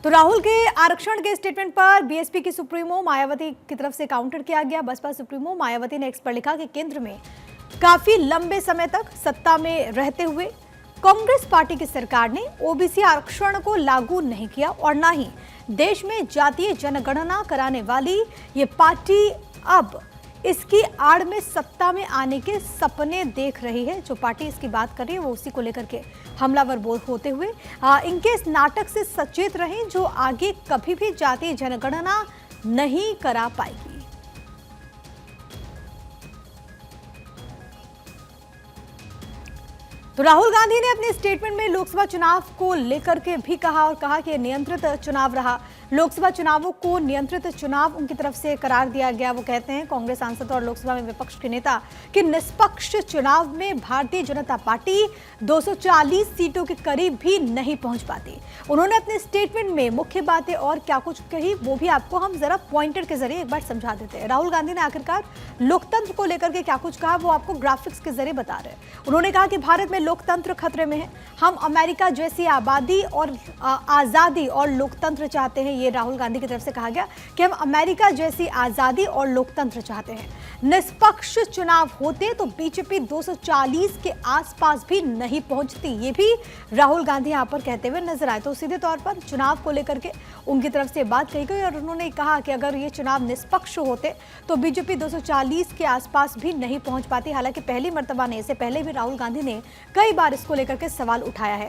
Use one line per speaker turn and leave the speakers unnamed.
तो राहुल के आरक्षण के स्टेटमेंट पर बीएसपी की सुप्रीमो मायावती की तरफ से काउंटर किया गया। बसपा सुप्रीमो मायावती ने एक्स पर लिखा कि केंद्र में काफी लंबे समय तक सत्ता में रहते हुए कांग्रेस पार्टी की सरकार ने ओबीसी आरक्षण को लागू नहीं किया और न ही देश में जातीय जनगणना कराने वाली ये पार्टी अब इसकी आड़ में सत्ता में आने के सपने देख रही है। जो पार्टी इसकी बात कर रही है वो उसी को लेकर के हमलावर बोल होते हुए इनके इस नाटक से सचेत रहें जो आगे कभी भी जातीय जनगणना नहीं करा पाएगी। तो राहुल गांधी ने अपने स्टेटमेंट में लोकसभा चुनाव को लेकर के भी कहा और कहा कि नियंत्रित चुनाव रहा। लोकसभा चुनावों को नियंत्रित चुनाव उनकी तरफ से करार दिया गया। वो कहते हैं कांग्रेस सांसद और लोकसभा में विपक्ष के नेता कि निष्पक्ष चुनाव में भारतीय जनता पार्टी 240 सीटों के करीब भी नहीं पहुंच पाती। उन्होंने अपने स्टेटमेंट में मुख्य बातें और क्या कुछ कही वो भी आपको हम जरा पॉइंटर के जरिए एक बार समझा देते हैं। राहुल गांधी ने आखिरकार लोकतंत्र को लेकर के क्या कुछ कहा वो आपको ग्राफिक्स के जरिए बता रहे हैं। उन्होंने कहा कि भारत में लोकतंत्र खतरे में है। हम अमेरिका जैसी आबादी और आजादी और लोकतंत्र चाहते हैं। ये राहुल गांधी की तरफ से कहा गया कि हम अमेरिका जैसी आजादी और लोकतंत्र चाहते हैं। निष्पक्ष चुनाव होते तो बीजेपी 240 के आसपास भी नहीं पहुंचती। ये भी राहुल गांधी यहां पर कहते हुए नजर आए। तो सीधे तौर पर चुनाव को लेकर के उनकी तरफ से बात कही गई और उन्होंने कहा कि अगर ये चुनाव निष्पक्ष होते तो बीजेपी 240 के आसपास भी नहीं पहुंच पाती। हालांकि पहली मर्तबा ने इससे पहले भी राहुल गांधी ने कई बार इसको लेकर के सवाल उठाया है।